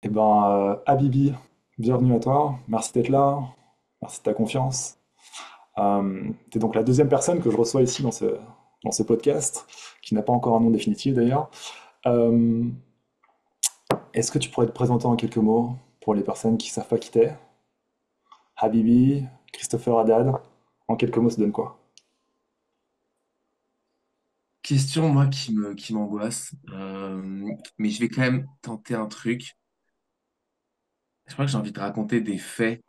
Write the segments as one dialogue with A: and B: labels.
A: Habibi, bienvenue à toi. Merci d'être là. Merci de ta confiance. Tu es donc la deuxième personne que je reçois ici dans ce podcast, qui n'a pas encore un nom définitif d'ailleurs. Euh, Est-ce que tu pourrais te présenter en quelques mots pour les personnes qui ne savent pas qui t'es? Habibi, Christopher Haddad, en quelques mots, ça donne quoi?
B: Question, moi, qui m'angoisse. Mais je vais quand même tenter un truc. Je crois que j'ai envie de raconter des faits.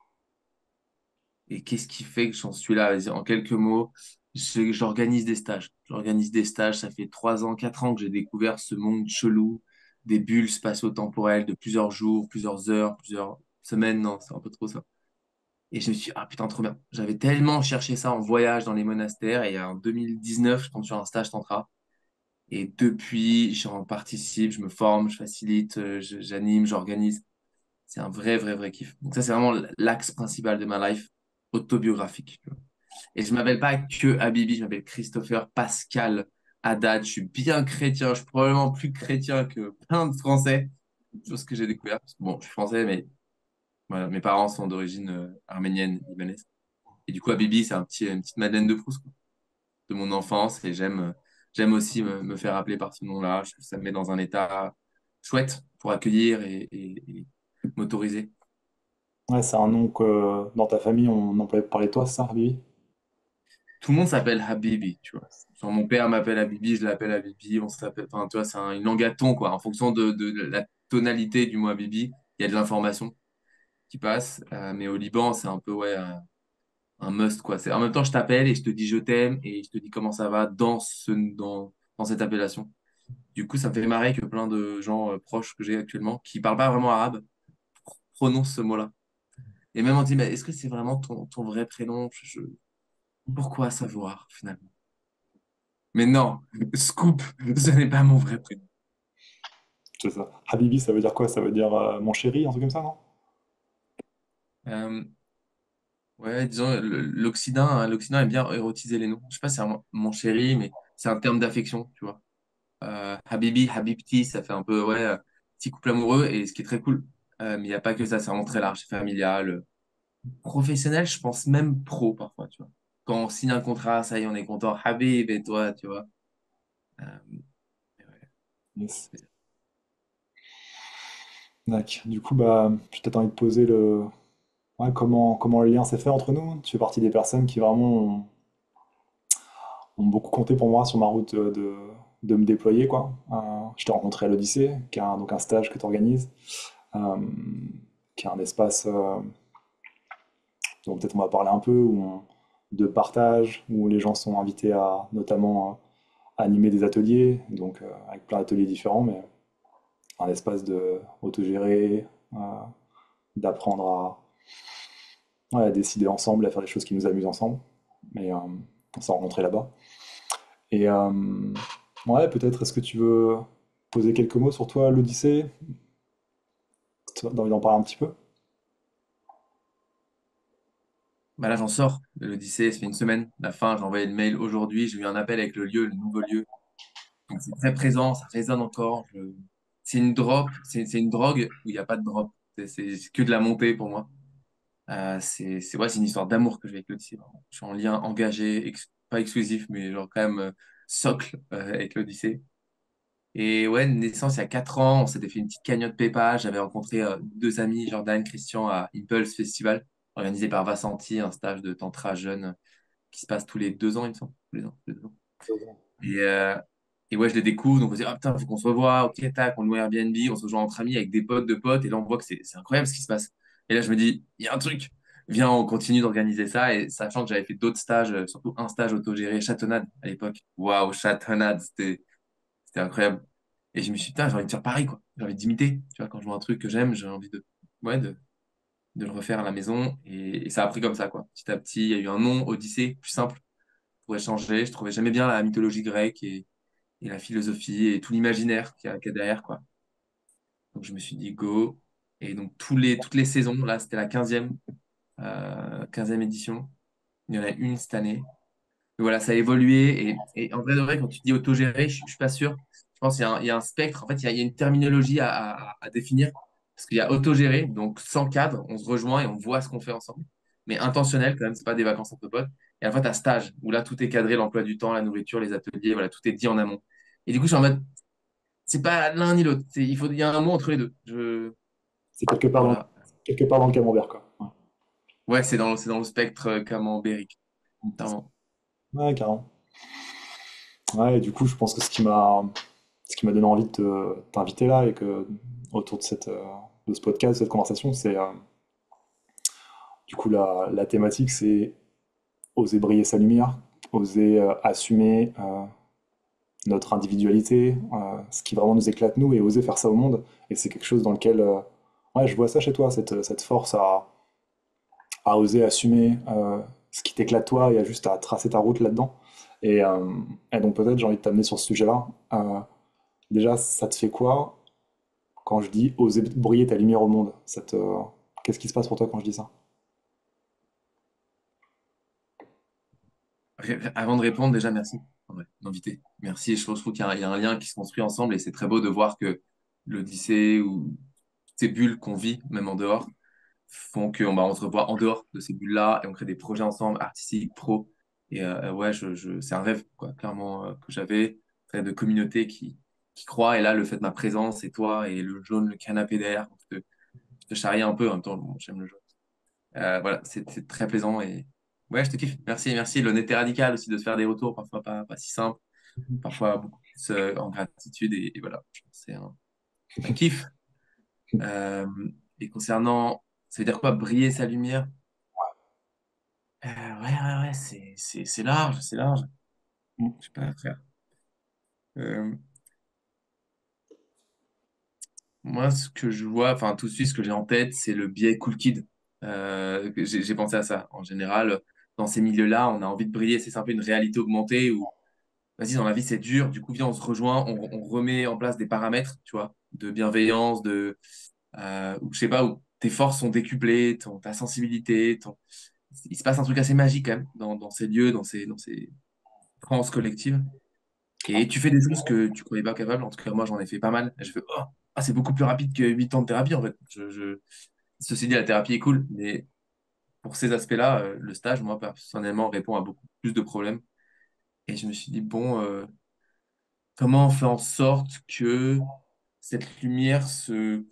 B: Et qu'est-ce qui fait que j'en suis là? Vas-y, en quelques mots, j'organise des stages. J'organise des stages. Ça fait 3 ans, 4 ans que j'ai découvert ce monde chelou, des bulles spatio-temporelles de plusieurs jours, plusieurs heures, plusieurs semaines. Non, c'est un peu trop ça. Et je me suis dit, ah putain, trop bien. J'avais tellement cherché ça en voyage dans les monastères. Et en 2019, je tombe sur un stage tantra. Et depuis, j'en participe, je me forme, je facilite, j'anime, j'organise. C'est un vrai, vrai, vrai kiff. Donc ça, c'est vraiment l'axe principal de ma life autobiographique. Tu vois. Et je m'appelle pas que Habibi, je m'appelle Christopher Pascal Haddad. Je suis bien chrétien, je suis probablement plus chrétien que plein de Français. Chose que j'ai découvert. Parce que, bon, je suis français, mais voilà, mes parents sont d'origine arménienne, libanaise. Et du coup, Habibi, c'est une petite Madeleine de Proust, quoi, de mon enfance et j'aime aussi me faire appeler par ce nom-là. Ça me met dans un état chouette pour accueillir et m'autoriser.
A: Ouais, c'est un nom que dans ta famille on emploie pour parler de toi, c'est ça, Habibi?
B: Tout le monde s'appelle Habibi, tu vois. Genre, mon père m'appelle Habibi, je l'appelle Habibi, on s'appelle, enfin, tu vois, une langue à ton, quoi. En fonction de la tonalité du mot Habibi, il y a de l'information qui passe. Mais au Liban, c'est un peu, ouais, un must, quoi. En même temps, je t'appelle et je te dis je t'aime et je te dis comment ça va dans cette appellation. Du coup, ça me fait marrer que plein de gens proches que j'ai actuellement, qui parlent pas vraiment arabe, prononcent ce mot-là. Et même on dit, mais est-ce que c'est vraiment ton vrai prénom? Pourquoi savoir, finalement? Mais non, scoop, ce n'est pas mon vrai prénom.
A: C'est ça. Habibi, ça veut dire quoi? Ça veut dire mon chéri, un truc comme ça, non?
B: Euh, ouais, disons, l'Occident aime bien érotiser les noms. Je sais pas si c'est mon chéri, mais c'est un terme d'affection, tu vois. Habibi, Habibti, ça fait un peu, ouais, petit couple amoureux. Et ce qui est très cool, mais il n'y a pas que ça, c'est vraiment très large, c'est familial. Professionnel, je pense même pro parfois, tu vois. Quand on signe un contrat, ça y est, on est content. Habib et toi, tu vois. Euh, mais ouais,
A: Yes.
B: c'est-
A: D'accord. Du coup, j'ai peut-être envie de poser ouais, comment le lien s'est fait entre nous. Tu fais partie des personnes qui vraiment ont beaucoup compté pour moi sur ma route de me déployer, quoi. Je t'ai rencontré à l'Odyssée, donc un stage que tu organises, euh, qui est un espace dont peut-être on va parler un peu, de partage, où les gens sont invités à notamment animer des ateliers, donc avec plein d'ateliers différents, mais un espace de autogéré, euh, d'apprendre ouais, à décider ensemble, à faire des choses qui nous amusent ensemble. Mais on s'est rencontrés là-bas. Et ouais, peut-être, est-ce que tu veux poser quelques mots sur toi, l'Odyssée? Tu as envie d'en parler un petit peu?
B: Bah là, j'en sors de l'Odyssée, ça fait une semaine. La fin, j'ai envoyé le mail aujourd'hui. J'ai eu un appel avec le lieu, le nouveau lieu. Donc c'est très présent, ça résonne encore. C'est une drop, c'est une drogue où il n'y a pas de drop. C'est que de la montée pour moi. Ouais, c'est une histoire d'amour que j'ai avec l'Odyssée, vraiment. Je suis en lien engagé, pas exclusif, mais genre quand même socle avec l'Odyssée. Et ouais, naissance il y a 4 ans, on s'était fait une petite cagnotte PayPal. J'avais rencontré deux amis, Jordan, Christian, à Impulse Festival, organisé par Vassanti, un stage de tantra jeune qui se passe tous les 2 ans, il me semble. Tous les ans, tous les 2 ans. Et, euh, et ouais, je les découvre, donc on se dit, ah putain, faut qu'on se revoie, ok, tac, on loue Airbnb, on se rejoint entre amis avec des potes de potes, et là on voit que c'est incroyable ce qui se passe. Et là je me dis, il y a un truc, viens, on continue d'organiser ça, et sachant que j'avais fait d'autres stages, surtout un stage autogéré, Châtenade à l'époque. Waouh, Châtenade, c'était incroyable. Et je me suis dit, putain, j'ai envie de faire pareil, quoi. J'ai envie d'imiter, tu vois, quand je vois un truc que j'aime, j'ai envie ouais, de le refaire à la maison, et ça a pris comme ça, quoi. Petit à petit, il y a eu un nom, Odyssée, plus simple, pour échanger. Je trouvais jamais bien la mythologie grecque et la philosophie et tout l'imaginaire qu'il y a derrière, quoi. Donc je me suis dit go. Et donc toutes les saisons, là c'était la 15e édition. Il y en a une cette année. Et voilà, ça a évolué. Et en vrai, de vrai, quand tu dis autogéré, je suis pas sûr. Je pense qu'il y a un spectre. En fait, il y a une terminologie à définir. Parce qu'il y a autogéré, donc sans cadre, on se rejoint et on voit ce qu'on fait ensemble. Mais intentionnel quand même, c'est pas des vacances entre potes. Et à la fois, tu as stage, où là, tout est cadré, l'emploi du temps, la nourriture, les ateliers, voilà, tout est dit en amont. Et du coup, je suis en mode, c'est pas l'un ni l'autre. Il y a un mot entre les deux.
A: C'est
B: Voilà.
A: quelque part dans le camembert, quoi. Ouais,
B: Ouais, c'est dans le spectre camembérique, clairement.
A: ouais, carrément. Ouais, et du coup, je pense que ce qui m'a donné envie de t'inviter là et que autour de de ce podcast, de cette conversation, c'est du coup la thématique, c'est oser briller sa lumière, oser assumer notre individualité, ce qui vraiment nous éclate nous, et oser faire ça au monde. Et c'est quelque chose dans lequel, ouais, je vois ça chez toi, cette force à oser assumer ce qui t'éclate toi et à juste à tracer ta route là-dedans. Et, euh, et donc peut-être j'ai envie de t'amener sur ce sujet-là. Déjà, ça te fait quoi quand je dis oser briller ta lumière au monde? Qu'est-ce qui se passe pour toi quand je dis ça?
B: Avant de répondre, déjà, merci en vrai, d'inviter. Merci. Je trouve qu'il y a un lien qui se construit ensemble et c'est très beau de voir que l'Odyssée ou ces bulles qu'on vit, même en dehors, font qu'on on se revoit en dehors de ces bulles-là et on crée des projets ensemble, artistiques, pro. Et ouais, c'est un rêve, quoi, clairement, que j'avais, très de communauté qui croit. Et là, le fait de ma présence et toi et le jaune, le canapé derrière, je te charrie un peu en même temps, bon, j'aime le jaune. Voilà, c'est très plaisant et ouais, je te kiffe. Merci, merci. L'honnêteté radicale aussi de se faire des retours, parfois pas si simple, parfois beaucoup plus en gratitude et voilà, je pense que c'est un kiff. Euh, et concernant, ça veut dire quoi, briller sa lumière? Ouais, c'est large, c'est large. Je sais pas, frère. Euh, Moi, ce que je vois, enfin, tout de suite, ce que j'ai en tête, c'est le biais cool kid. J'ai pensé à ça. En général, dans ces milieux-là, on a envie de briller. C'est un peu une réalité augmentée où vas-y, dans la vie, c'est dur. Du coup, viens, on se rejoint, on remet en place des paramètres, tu vois, de bienveillance, ou je sais pas, où tes forces sont décuplées, ta sensibilité, il se passe un truc assez magique quand même dans ces lieux, dans ces transes collectives. Et tu fais des choses que tu croyais pas capable. En tout cas, moi, j'en ai fait pas mal. Et je fais, oh, ah, c'est beaucoup plus rapide que 8 ans de thérapie, en fait. Ceci dit, la thérapie est cool, mais pour ces aspects-là, le stage, moi, personnellement, répond à beaucoup plus de problèmes. Et je me suis dit, bon, comment on fait en sorte que cette lumière se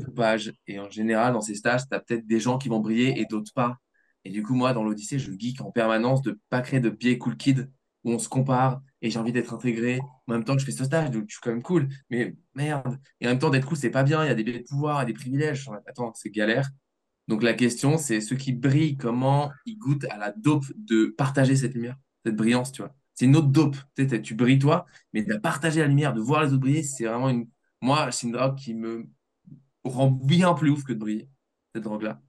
B: propage? Et en général, dans ces stages, tu as peut-être des gens qui vont briller et d'autres pas. Et du coup, moi, dans l'Odyssée, je geek en permanence de pas créer de biais cool kid où on se compare et j'ai envie d'être intégré. En même temps que je fais ce stage, donc je suis quand même cool. Mais merde. Et en même temps, d'être cool, c'est pas bien. Il y a des biais de pouvoir et des privilèges. Attends, c'est galère. Donc la question, c'est ceux qui brillent, comment ils goûtent à la dope de partager cette lumière, cette brillance, tu vois. C'est une autre dope. Tu brilles toi, mais de partager la lumière, de voir les autres briller, c'est vraiment une. Moi, c'est une drogue qui me rend bien plus ouf que de briller, cette drogue-là.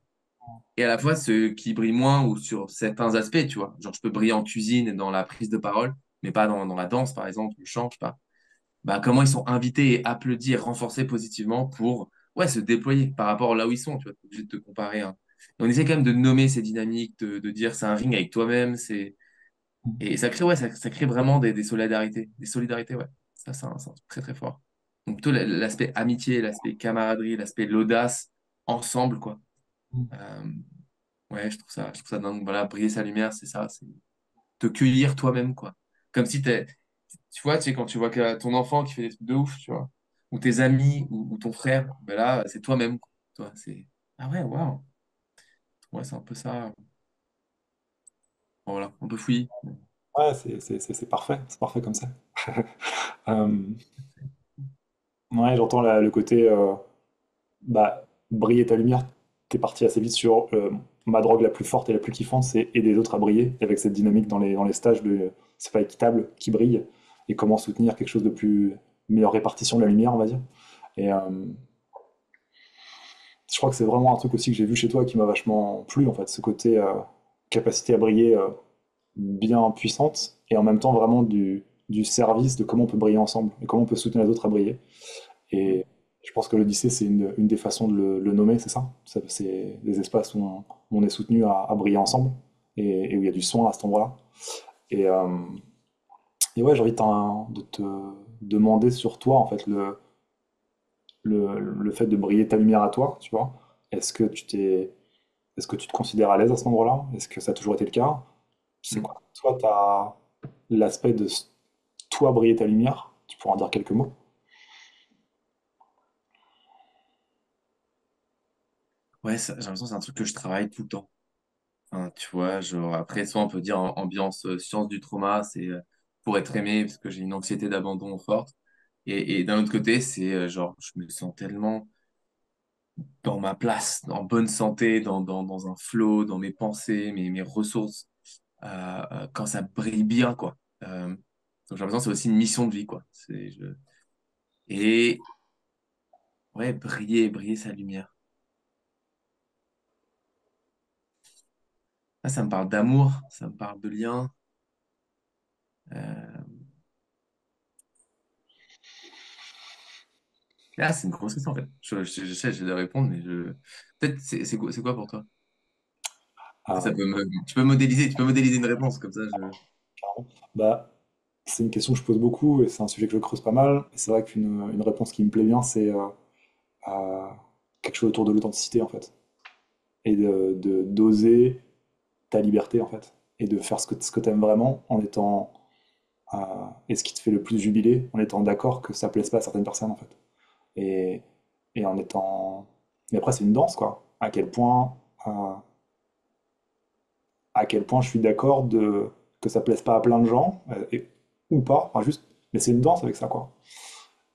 B: Et à la fois, ceux qui brillent moins ou sur certains aspects, tu vois. Genre, je peux briller en cuisine et dans la prise de parole, mais pas dans la danse, par exemple, le chant, je sais pas. Bah, comment ils sont invités et applaudis et renforcés positivement pour ouais, se déployer par rapport là où ils sont. Tu vois, t'es obligé de te comparer, hein. Et on essaie quand même de nommer ces dynamiques, de dire c'est un ring avec toi-même. Et ça crée, ouais, ça crée vraiment des solidarités. Des solidarités, ouais. Ça, c'est un truc très, très fort. Donc, plutôt l'aspect amitié, l'aspect camaraderie, l'aspect l'audace, ensemble, quoi. Euh, ouais, je trouve ça dingue. Voilà, briller sa lumière, c'est ça. C'est te cueillir toi-même, quoi. Comme si tu sais, quand tu vois que ton enfant qui fait des trucs de ouf, tu vois, ou tes amis, ou ton frère, ben là, c'est toi-même, quoi. Toi, c'est, ah ouais, waouh. Ouais, c'est un peu ça. Bon, voilà, un peu fouillis.
A: Ouais, c'est parfait comme ça. Euh, ouais, j'entends le côté bah, briller ta lumière. T'es parti assez vite sur ma drogue la plus forte et la plus kiffante, c'est aider les autres à briller. Et avec cette dynamique dans les stages de c'est pas équitable qui brille et comment soutenir quelque chose de plus meilleure répartition de la lumière, on va dire. Et je crois que c'est vraiment un truc aussi que j'ai vu chez toi qui m'a vachement plu en fait, ce côté capacité à briller bien puissante et en même temps vraiment du service de comment on peut briller ensemble et comment on peut soutenir les autres à briller. Et je pense que l'Odyssée, c'est une des façons de le nommer, c'est ça? C'est des espaces où on est soutenu à briller ensemble et où il y a du soin à cet endroit-là. Et, euh, et ouais, j'ai envie de te demander sur toi, en fait, le fait de briller ta lumière à toi, tu vois. Est-ce que tu t'es, est-ce que tu te considères à l'aise à ce endroit-là? Est-ce que ça a toujours été le cas? C'est
B: Mm.
A: quoi? Toi, tu as l'aspect de toi briller ta lumière. Tu pourras en dire quelques mots.
B: Ouais, j'ai l'impression que c'est un truc que je travaille tout le temps. Enfin, tu vois, genre, après, soit on peut dire ambiance science du trauma, c'est pour être aimé, parce que j'ai une anxiété d'abandon forte. Et d'un autre côté, c'est genre, je me sens tellement dans ma place, en bonne santé, dans un flow, dans mes pensées, mes ressources, quand ça brille bien, quoi. Donc j'ai l'impression que c'est aussi une mission de vie, quoi. Et ouais, briller sa lumière. Là, ça me parle d'amour, ça me parle de lien. Euh, Là, c'est une grosse question, en fait. Je sais, je vais répondre, mais peut-être, c'est quoi pour toi?
A: Ah,
B: Tu peux modéliser une réponse, comme ça,
A: carrément. Bah, c'est une question que je pose beaucoup et c'est un sujet que je creuse pas mal. Et c'est vrai qu'une réponse qui me plaît bien, c'est euh, quelque chose autour de l'authenticité, en fait. Et d'oser ta liberté, en fait. Et de faire ce que tu aimes vraiment en étant. euh, et ce qui te fait le plus jubiler, en étant d'accord que ça plaise pas à certaines personnes, en fait. Et, et en étant. Et après, c'est une danse, quoi. À quel point je suis d'accord que ça plaise pas à plein de gens, ou pas, enfin juste. Mais c'est une danse avec ça, quoi.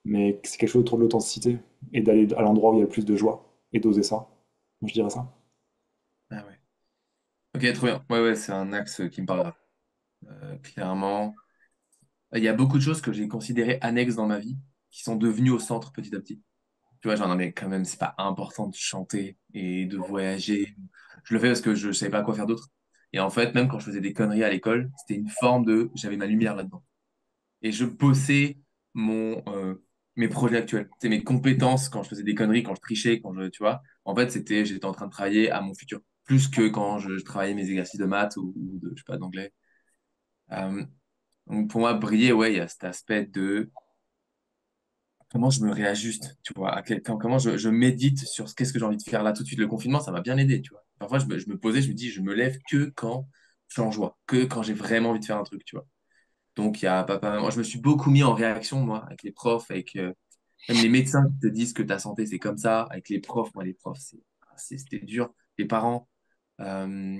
A: Mais c'est quelque chose autour de l'authenticité et d'aller à l'endroit où il y a le plus de joie et d'oser ça. Moi, je dirais ça.
B: ah ouais. Ok, trop bien. Ouais, ouais, c'est un axe qui me parle. Clairement. Il y a beaucoup de choses que j'ai considérées annexes dans ma vie qui sont devenues au centre petit à petit. Tu vois, genre, non, mais quand même, c'est pas important de chanter et de voyager. Je le fais parce que je savais pas quoi faire d'autre. Et en fait, même quand je faisais des conneries à l'école, c'était une forme de, j'avais ma lumière là-dedans. Et je bossais mes projets actuels. C'est mes compétences quand je faisais des conneries, quand je trichais, tu vois. En fait, j'étais en train de travailler à mon futur. Plus que quand je travaillais mes exercices de maths ou de, je sais pas, d'anglais. Euh, donc pour moi, briller, ouais, il y a cet aspect de comment je me réajuste, tu vois, comment je médite sur qu'est-ce que j'ai envie de faire là tout de suite. Le confinement, ça m'a bien aidé, tu vois. Parfois, je me posais, je me dis, je me lève que quand je suis en joie, que quand j'ai vraiment envie de faire un truc, tu vois. Donc, il y a papa, moi, je me suis beaucoup mis en réaction, moi, avec les profs, avec même les médecins qui te disent que ta santé, c'est comme ça, avec les profs, moi, les profs, c'était dur. Les parents, euh,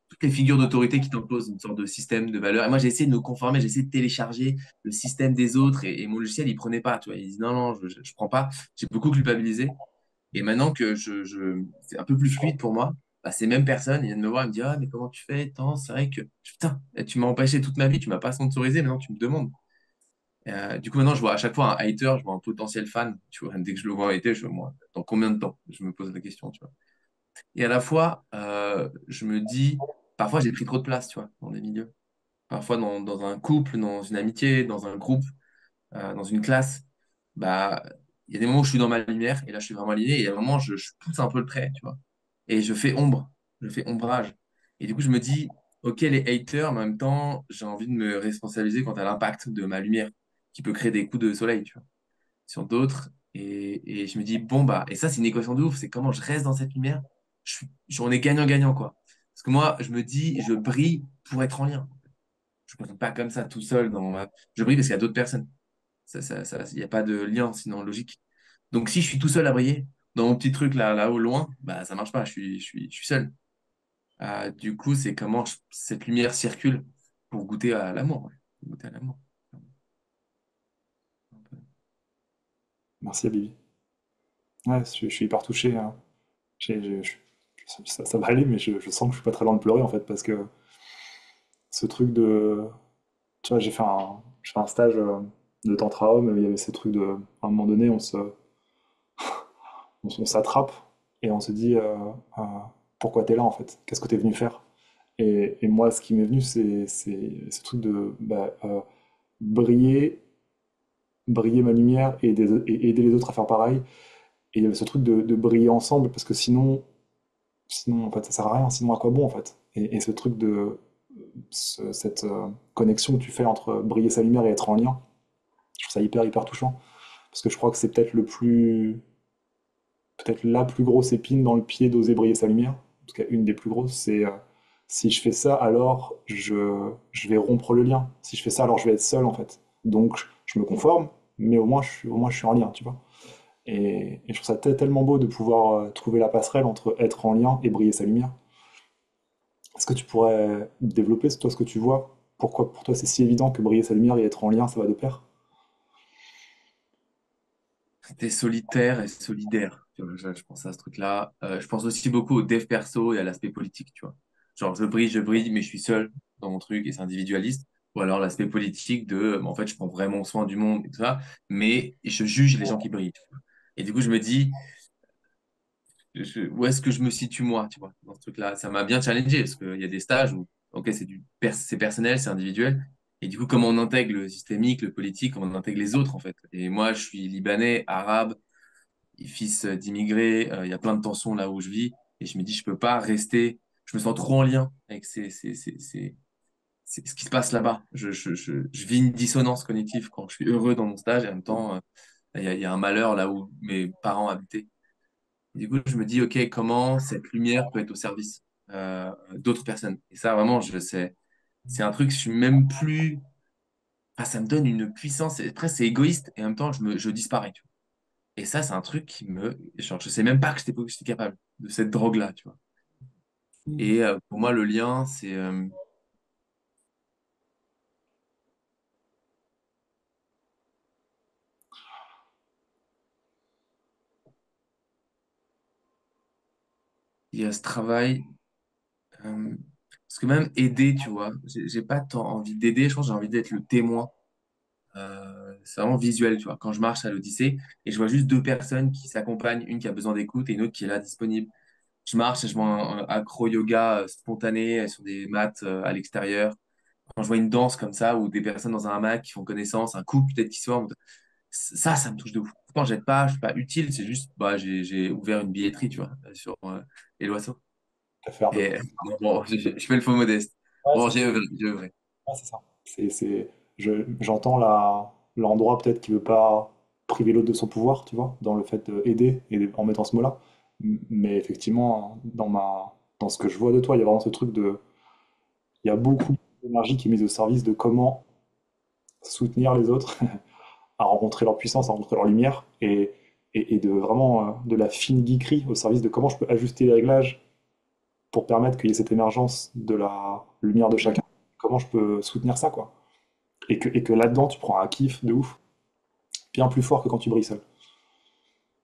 B: toutes les figures d'autorité qui t'imposent une sorte de système de valeurs. Et moi, j'ai essayé de me conformer, j'ai essayé de télécharger le système des autres et mon logiciel, il prenait pas, tu vois. Il dit non, non, je prends pas. J'ai beaucoup culpabilisé. Et maintenant que c'est un peu plus fluide pour moi, bah, ces mêmes personnes, ils viennent me voir et me disent, ah, mais comment tu fais? Tant, c'est vrai que, putain, tu m'as empêché toute ma vie, tu m'as pas sponsorisé, maintenant tu me demandes. Du coup, maintenant, je vois à chaque fois un hater, je vois un potentiel fan, tu vois. Dès que je le vois en été, je me dis, moi, dans combien de temps? Je me pose la question, tu vois. Et à la fois, je me dis, parfois j'ai pris trop de place, tu vois, dans des milieux. Parfois dans un couple, dans une amitié, dans un groupe, dans une classe, bah, il y a des moments où je suis dans ma lumière, et là je suis vraiment aligné, et il y a des moments où je pousse un peu le trait, tu vois. Et je fais ombrage. Et du coup, je me dis, ok, les haters, mais en même temps, j'ai envie de me responsabiliser quant à l'impact de ma lumière, qui peut créer des coups de soleil, tu vois, sur d'autres. Et je me dis, bon, bah, et ça, c'est une équation de ouf, c'est comment je reste dans cette lumière. On est gagnant-gagnant, quoi. Parce que moi, je me dis, je brille pour être en lien. Je ne brille pas comme ça, tout seul. Je brille parce qu'il y a d'autres personnes. Il n'y a pas de lien, sinon logique. Donc, si je suis tout seul à briller, dans mon petit truc là, au loin, bah, ça marche pas. Je suis seul. Du coup, c'est comment cette lumière circule pour goûter à l'amour. Ouais. Goûter à l'amour.
A: Merci, Bibi. Ouais, je suis hyper touché, hein. Ça va aller, mais je sens que je suis pas très loin de pleurer, en fait, parce que ce truc de. Tu vois, j'ai fait un stage de tantra homme, il y avait ces trucs de. À un moment donné, on s'attrape et on se dit euh, pourquoi t'es là, en fait? Qu'est-ce que t'es venu faire? Et moi, ce qui m'est venu, c'est ce truc de briller, briller ma lumière et aider les autres à faire pareil. Et il y avait ce truc de briller ensemble, parce que sinon, en fait, ça sert à rien. Sinon, à quoi bon, en fait? Et ce truc cette connexion que tu fais entre briller sa lumière et être en lien, je trouve ça hyper, hyper touchant. Parce que je crois que c'est peut-être le plus. peut-être la plus grosse épine dans le pied d'oser briller sa lumière. En tout cas, une des plus grosses, c'est si je fais ça, alors je vais rompre le lien. Si je fais ça, alors je vais être seul en fait. Donc je me conforme, mais au moins je suis en lien, tu vois. Et je trouve ça tellement beau de pouvoir trouver la passerelle entre être en lien et briller sa lumière. Est-ce que tu pourrais développer, toi, ce que tu vois? Pourquoi pour toi c'est si évident que briller sa lumière et être en lien, ça va de pair?
B: T'es solitaire et solidaire. Tu vois, je pense à ce truc-là. Je pense aussi beaucoup au dev perso et à l'aspect politique, tu vois. Genre, je brille, mais je suis seul dans mon truc et c'est individualiste. Ou alors l'aspect politique de, en fait, je prends vraiment soin du monde et tout ça, mais je juge les gens qui brillent, tu vois. Et du coup, je me dis, où est-ce que je me situe moi, tu vois, dans ce truc-là? Ça m'a bien challengé parce qu'il y a des stages où, ok, c'est personnel, c'est individuel. Et du coup, comment on intègre le systémique, le politique, comment on intègre les autres, en fait. Et moi, je suis libanais, arabe, fils d'immigrés, il y a plein de tensions là où je vis, et je me dis, je peux pas rester, je me sens trop en lien avec c'est ce qui se passe là-bas. Je vis une dissonance cognitive quand je suis heureux dans mon stage, et en même temps, il y a un malheur là où mes parents habitaient. Et du coup, je me dis, OK, comment cette lumière peut être au service d'autres personnes? Et ça, vraiment, c'est un truc, je suis même plus, enfin, ça me donne une puissance, et presque c'est égoïste, et en même temps, je disparais, tu vois. Et ça, c'est un truc genre, je sais même pas que j'étais capable de cette drogue-là, tu vois. Et pour moi, le lien, il y a ce travail, euh, parce que même aider, tu vois, j'ai pas tant envie d'aider, je pense que j'ai envie d'être le témoin. C'est vraiment visuel, tu vois. Quand je marche à l'Odyssée et je vois juste deux personnes qui s'accompagnent, une qui a besoin d'écoute et une autre qui est là disponible. Je marche et je vois un acro-yoga spontané sur des maths à l'extérieur. Quand je vois une danse comme ça ou des personnes dans un hamac qui font connaissance, un couple peut-être qui se forme, ça me touche de ouf. Pourtant, j'aide pas, je suis pas utile, c'est juste, bah, j'ai ouvert une billetterie, tu vois, sur les loiseaux.
A: À faire de
B: Et bon, je fais le faux modeste.
A: Ouais,
B: Bon,
A: c'est ça.
B: j'ai œuvré.
A: Ouais, c'est ça. J'entends l'endroit peut-être qui veut pas priver l'autre de son pouvoir, tu vois, dans le fait d'aider et en mettant ce mot-là. Mais effectivement, dans ce que je vois de toi, il y a vraiment ce truc il y a beaucoup d'énergie qui est mise au service de comment soutenir les autres à rencontrer leur puissance, à rencontrer leur lumière et de vraiment de la fine geekerie au service de comment je peux ajuster les réglages pour permettre qu'il y ait cette émergence de la lumière de chacun. Comment je peux soutenir ça, quoi. Et que là-dedans, tu prends un kiff de ouf, bien plus fort que quand tu brilles seul.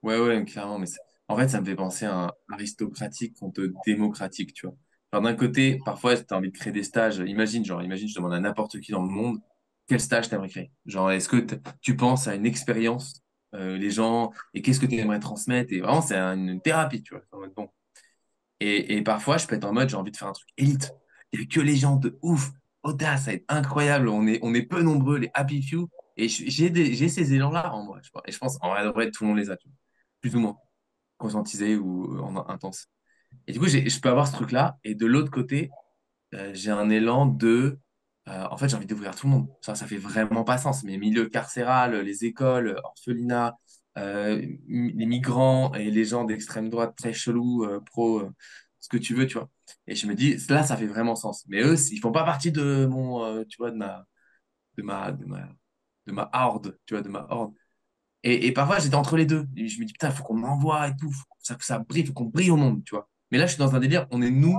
B: Ouais, ouais, clairement. En fait, ça me fait penser à un aristocratique contre démocratique, tu vois. Genre, d'un côté, parfois, tu as envie de créer des stages. Imagine, je demande à n'importe qui dans le monde, quel stage t'aimerais créer? Genre, est-ce que tu penses à une expérience, les gens, et qu'est-ce que tu aimerais transmettre? Et vraiment, c'est une thérapie, tu vois. En mode, bon. Et parfois, je peux être en mode, j'ai envie de faire un truc élite. Il n'y a que les gens de ouf, audace, ça va être incroyable. On est peu nombreux, les happy few. Et j'ai ces élans-là en moi, je pense. Et je pense, en vrai, de vrai, tout le monde les a, tu vois. Plus ou moins conscientisé ou intense. Et du coup, je peux avoir ce truc-là. Et de l'autre côté, j'ai un élan en fait, j'ai envie d'ouvrir tout le monde. Ça fait vraiment pas sens. Mais milieu carcéral, les écoles, orphelinats, les migrants et les gens d'extrême droite très chelous, pro, ce que tu veux, tu vois. Et je me dis, là, ça fait vraiment sens. Mais eux, ils font pas partie de tu vois, de ma, de ma, de ma horde, tu vois, de ma horde. Et parfois, j'étais entre les deux. Et je me dis, putain, il faut qu'on m'envoie et tout, faut que ça brille, il faut qu'on brille au monde, tu vois. Mais là, je suis dans un délire, on est nous,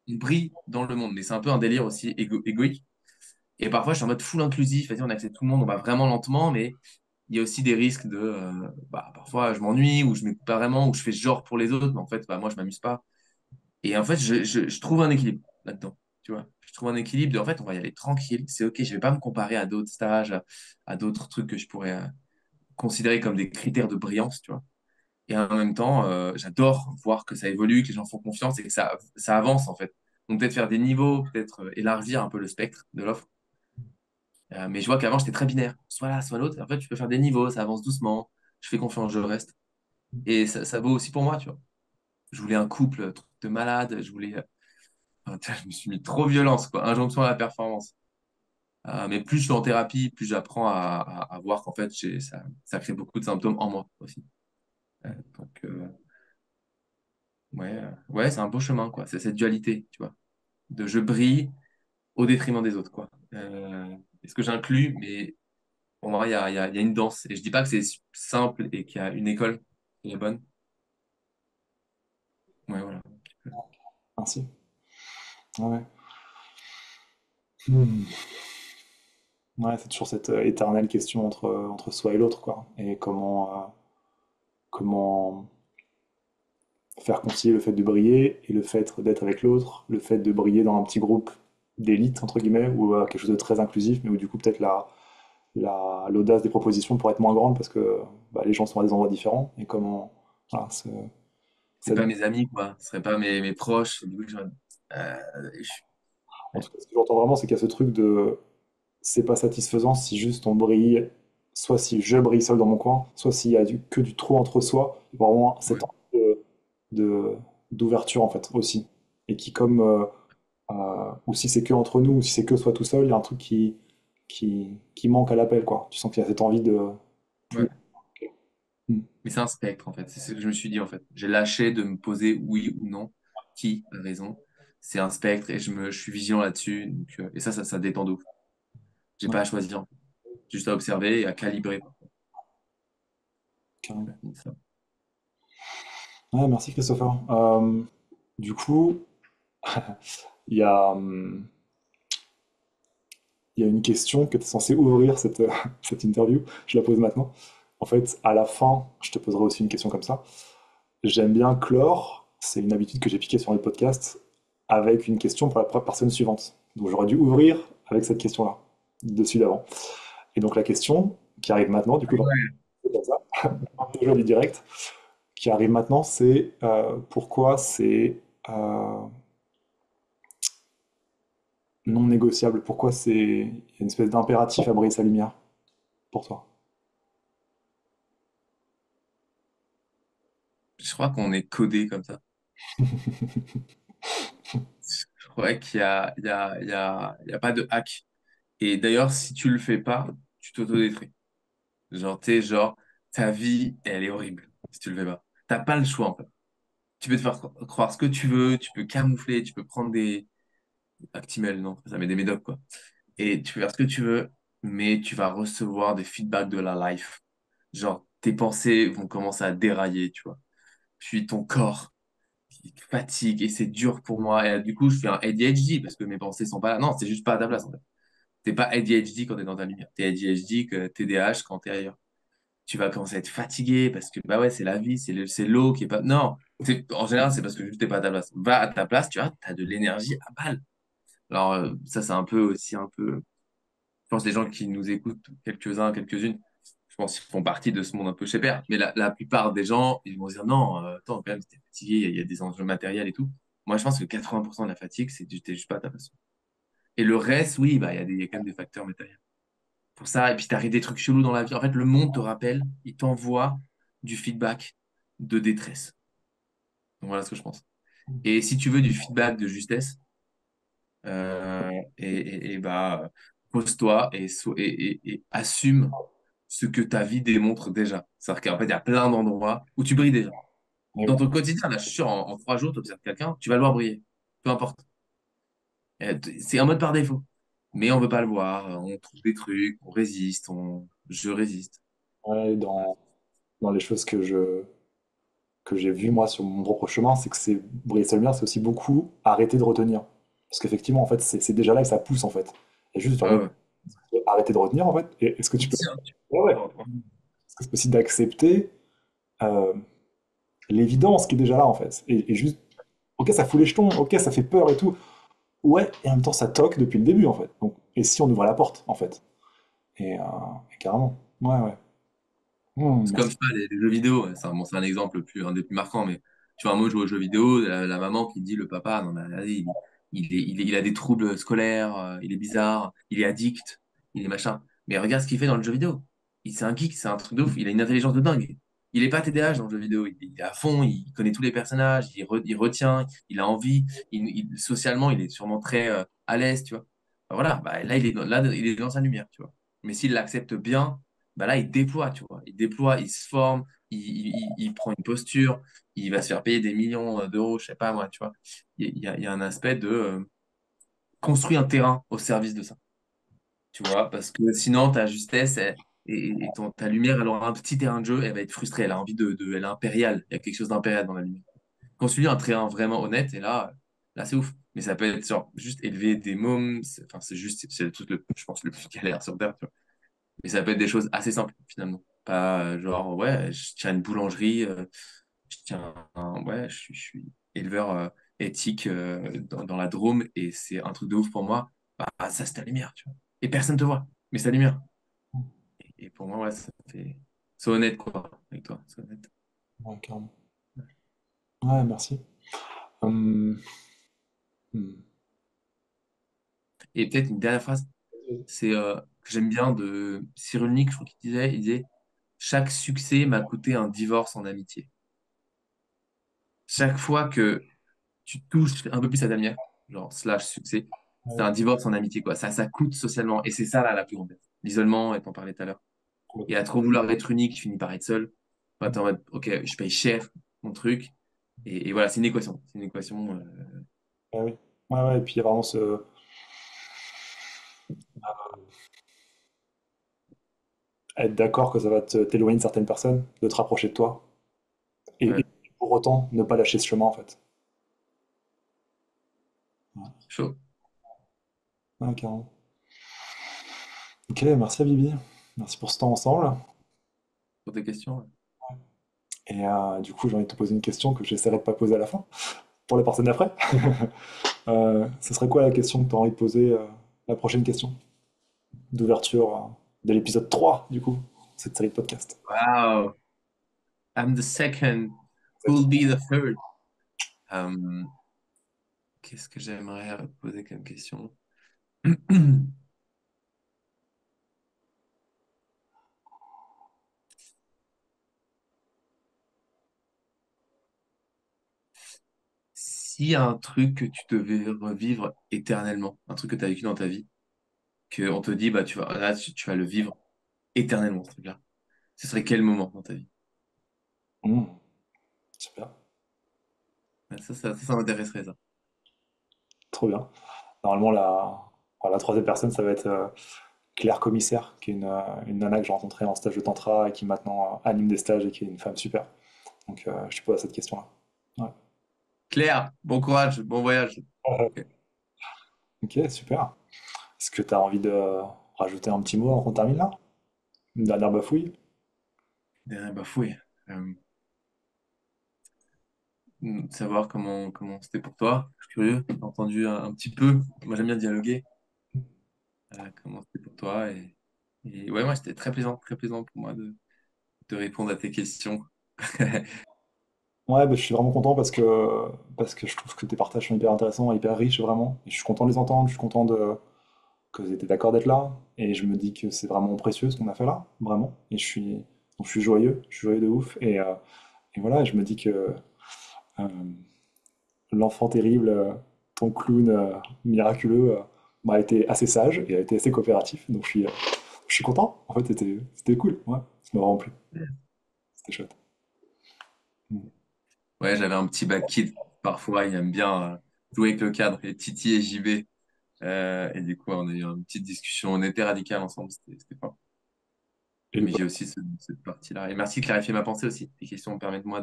B: on brille dans le monde. Mais c'est un peu un délire aussi égoïque. Et parfois, je suis en mode full inclusif, vas-y, on accepte tout le monde, on va vraiment lentement, mais il y a aussi des risques bah, parfois, je m'ennuie, ou je m'écoute pas vraiment, ou je fais genre pour les autres, mais en fait, bah, moi, je m'amuse pas. Et en fait, je trouve un équilibre là-dedans, tu vois. Je trouve un équilibre en fait, on va y aller tranquille, c'est OK, je vais pas me comparer à d'autres stages, à d'autres trucs que je pourrais considérer comme des critères de brillance, tu vois. Et en même temps, j'adore voir que ça évolue, que les gens font confiance et que ça avance, en fait. Donc, peut-être faire des niveaux, peut-être élargir un peu le spectre de l'offre. Mais je vois qu'avant, j'étais très binaire. Soit l'un, soit l'autre. En fait, tu peux faire des niveaux, ça avance doucement. Je fais confiance, je reste. Et ça vaut aussi pour moi, tu vois. Je voulais un couple, truc de malade. Enfin, tu vois, je me suis mis trop violence, quoi. Injonction à la performance. Mais plus je suis en thérapie, plus j'apprends à voir qu'en fait, ça crée beaucoup de symptômes en moi aussi. Donc, ouais, c'est un beau chemin, quoi. C'est cette dualité, tu vois, de je brille au détriment des autres, quoi. Est-ce que j'inclus? Mais pour moi, il y a une danse. Et je dis pas que c'est simple et qu'il y a une école qui est bonne. Ouais, voilà.
A: Merci. Ouais. Hmm. Ouais, c'est toujours cette éternelle question entre soi et l'autre, quoi. Et comment faire concilier le fait de briller et le fait d'être avec l'autre, le fait de briller dans un petit groupe d'élite, entre guillemets, ou quelque chose de très inclusif, mais où du coup peut-être l'audace des propositions pourrait être moins grande parce que bah, les gens sont à des endroits différents. Et comment... Voilà,
B: C'est
A: cette-
B: pas mes amis, quoi. Ce serait pas mes proches. Du coup,
A: en
B: ouais,
A: tout cas, ce que j'entends vraiment, c'est qu'il y a ce truc de c'est pas satisfaisant si juste on brille, soit si je brille seul dans mon coin, soit s'il y a que du trop entre soi, et vraiment cette
B: ouais.
A: envie de- d'ouverture en fait aussi. Et qui comme, ou si c'est que entre nous, ou si c'est que soi tout seul, il y a un truc qui manque à l'appel, quoi. Tu sens qu'il y a cette envie de plus.
B: Ouais.
A: Hmm.
B: Mais c'est un spectre, en fait. C'est ce que je me suis dit, en fait. J'ai lâché de me poser oui ou non. Qui a raison? C'est un spectre et je suis vigilant là-dessus. Et ça détend de ouf. J'ai
A: Ouais,
B: pas à choisir. J'ai juste à observer et à calibrer.
A: carrément.
B: Ça.
A: Ouais, merci Christopher. Du coup, il y a, il y a une question qui était censée ouvrir cette, cette interview. Je la pose maintenant. En fait, à la fin, je te poserai aussi une question comme ça. J'aime bien clore, c'est une habitude que j'ai piquée sur les podcasts, avec une question pour la personne suivante. Donc j'aurais dû ouvrir avec cette question-là, dessus d'avant. Et donc la question qui arrive maintenant, du coup, c'est comme ça, toujours du direct, qui arrive maintenant, c'est pourquoi c'est non négociable, pourquoi il y a une espèce d'impératif à briller sa lumière pour toi.
B: Je crois qu'on est codé comme ça. Je crois il y a pas de hack. Et d'ailleurs, si tu le fais pas, tu t'autodétruis. Genre, ta vie, elle est horrible si tu le fais pas. T'as pas le choix, en fait. Tu peux te faire croire ce que tu veux, tu peux camoufler, tu peux prendre des Actimel, non, ça met des médocs, quoi. Et tu peux faire ce que tu veux, mais tu vas recevoir des feedbacks de la life. Genre, tes pensées vont commencer à dérailler, tu vois. Puis ton corps, il fatigue et c'est dur pour moi. Et du coup, je fais un ADHD parce que mes pensées sont pas là. Non, c'est juste pas à ta place, en fait. T'es pas ADHD quand t'es dans ta lumière. T'es ADHD que TDAH quand t'es ailleurs. Tu vas commencer à être fatigué parce que, bah ouais, c'est la vie, c'est l'eau qui est pas. Non, en général, c'est parce que juste t'es pas à ta place. Va à ta place, tu vois, t'as de l'énergie à balle. Alors, ça, c'est un peu aussi un peu. Je pense que les gens qui nous écoutent, quelques-uns, quelques-unes, je pense qu'ils font partie de ce monde un peu chez Père. Mais la plupart des gens, ils vont dire non, attends, quand même, t'es fatigué, il y a des enjeux matériels et tout. Moi, je pense que 80% de la fatigue, c'est que t'es juste pas à ta place. Et le reste, oui, bah, il y a quand même des facteurs matériels. Pour ça, et puis t'arrives des trucs chelous dans la vie. En fait, le monde te rappelle, il t'envoie du feedback de détresse. Donc voilà ce que je pense. Et si tu veux du feedback de justesse, bah, pose-toi et assume ce que ta vie démontre déjà. C'est-à-dire qu'en fait, il y a plein d'endroits où tu brilles déjà.
A: Mais
B: Dans
A: oui.
B: ton quotidien, là, je suis sûr, en 3 jours, tu observes quelqu'un, tu vas le voir briller. Peu importe. C'est un mode par défaut. Mais on veut pas le voir. On trouve des trucs, on résiste, je résiste.
A: Ouais,
B: Voilà.
A: dans les choses que j'ai vues moi sur mon propre chemin, c'est que c'est briller sa lumière, c'est aussi beaucoup arrêter de retenir. Parce qu'effectivement, en fait, c'est déjà là que ça pousse en fait. Et juste
B: Ouais, ouais.
A: arrêter de retenir en fait. Et est-ce que tu peux.
B: Tiens,
A: Ouais, ouais.
B: ouais.
A: Est-ce que c'est possible d'accepter euh, l'évidence qui est déjà là en fait. Et juste, ok, ça fout les jetons, ok, ça fait peur et tout. Ouais, et en même temps, ça toque depuis le début en fait. Donc, et si on ouvre la porte en fait. Et carrément. Ouais, ouais.
B: C'est comme,
A: Merci.
B: je sais pas, les jeux vidéo. C'est un exemple un des plus marquants, mais tu vois, un mot joue aux jeux vidéo, la maman qui dit le papa, non, mais vas-y, il a des troubles scolaires, il est bizarre, il est addict, il est machin. Mais regarde ce qu'il fait dans le jeu vidéo. C'est un geek, c'est un truc de ouf, il a une intelligence de dingue. Il est pas TDAH dans le jeu vidéo, il est à fond, il connaît tous les personnages, il retient, il a envie, socialement, il est sûrement très à l'aise, tu vois. Bah voilà, bah, là, il est dans sa lumière, tu vois. Mais s'il l'accepte bien, bah là, il déploie, tu vois. Il déploie, il se forme. il prend une posture, il va se faire payer des millions d'euros, je sais pas moi, tu vois. Il y a un aspect de construire un terrain au service de ça, tu vois, parce que sinon ta justesse et ta lumière, elle aura un petit terrain de jeu, elle va être frustrée, elle a envie elle est impériale, il y a quelque chose d'impérial dans la lumière. Construire un terrain vraiment honnête, et là c'est ouf. Mais ça peut être genre juste élever des mômes, enfin c'est juste, c'est le truc, je pense, le plus galère sur Terre, tu vois. Mais ça peut être des choses assez simples, finalement. Pas genre, ouais, je tiens une boulangerie, ouais, je suis éleveur éthique dans la Drôme et c'est un truc de ouf pour moi. Bah, ça, c'est ta lumière, tu vois. Et personne te voit, mais c'est ta lumière. Et pour moi, ouais, ça fait. C'est honnête, quoi, avec toi. C'est honnête.
A: Ouais, carrément. Ouais, merci. Hum, hmm.
B: Et peut-être une dernière phrase, c'est que j'aime bien de Cyrulnik, je crois il disait, chaque succès m'a coûté un divorce en amitié. Chaque fois que tu touches un peu plus à ta lumière, genre slash succès, c'est
A: Ouais,
B: un divorce en amitié, quoi. Ça coûte socialement. Et c'est ça, là, la plus grande. L'isolement, et t'en parlais tout à l'heure. Et à
A: complètement.
B: trop vouloir être unique, tu finis par être seul. Enfin, t'es en mode, ok, je paye cher mon truc. Et voilà, c'est une équation. C'est une équation.
A: Ouais, oui. Ouais, ouais, et puis il y a vraiment être d'accord que ça va t'éloigner de certaines personnes, de te rapprocher de toi, et
B: Ouais,
A: pour autant ne pas lâcher ce chemin en fait. Ouais,
B: chaud
A: ouais, carrément. Ok, merci à Bibi. Merci pour ce temps ensemble.
B: pour tes questions. Ouais.
A: Et du coup, j'ai envie de te poser une question que j'essaierai de pas poser à la fin, pour les personnes d'après. Ce serait quoi la question que tu as envie de poser, la prochaine question d'ouverture de l'épisode 3 du coup, cette série de podcasts?
B: Wow, I'm the second. Who'll be the third? Euh, Qu'est-ce que j'aimerais poser comme question? S'il y a un truc que tu devais revivre éternellement, un truc que tu as vécu dans ta vie, qu'on te dit, bah, tu vas le vivre éternellement, ce truc-là. Ce serait quel moment dans ta vie?
A: Mmh, super,
B: Ouais, ça m'intéresserait, ça.
A: trop bien. Normalement, la troisième personne, ça va être Claire Commissaire, qui est une nana que j'ai rencontrée en stage de tantra et qui maintenant anime des stages et qui est une femme super. Donc, je te pose cette question-là. Ouais.
B: Claire, bon courage, bon voyage. Ok.
A: Ok, super. Est-ce que tu as envie de rajouter un petit mot avant qu'on termine là? Une dernière bafouille?
B: Bafouille. Savoir comment c'était pour toi. Je suis curieux. J'ai entendu un petit peu. Moi, j'aime bien dialoguer. Comment c'était pour toi. Et ouais, moi, c'était très plaisant pour moi de répondre à tes questions.
A: Ouais, bah, je suis vraiment content parce que je trouve que tes partages sont hyper intéressants, hyper riches vraiment. Et je suis content de les entendre, je suis content que vous étiez d'accord d'être là. Et je me dis que c'est vraiment précieux ce qu'on a fait là, vraiment. Et donc je suis joyeux de ouf. Et voilà, je me dis que euh, l'enfant terrible, ton clown miraculeux, a été assez sage et a été assez coopératif. Donc je suis content. En fait, c'était cool. Ouais, ça m'a vraiment plu. C'était chouette. Mm.
B: Ouais, j'avais un petit back kid. Parfois, il aime bien jouer avec le cadre, et Titi et JB. Et du coup, on a eu une petite discussion. On était radical ensemble. C'était fun.
A: Et le
B: Mais j'ai aussi cette partie-là. Et merci de clarifier ma pensée aussi. Les questions me permettent, moi,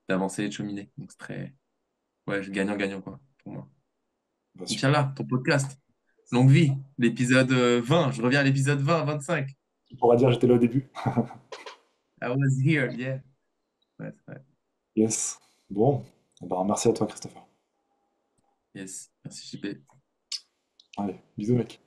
B: d'avancer et de cheminer. Donc, c'est très. Ouais, gagnant-gagnant, quoi, pour moi.
A: bah, super.
B: Inch'Allah, ton podcast. Longue vie. L'épisode 20. Je reviens à l'épisode 20, 25.
A: Tu pourras dire j'étais là au début.
B: I was here, yeah. Ouais, c'est vrai.
A: Yes. Bon, eh ben, merci à toi, Christopher.
B: Yes. Merci, JP.
A: Allez, bisous, mec.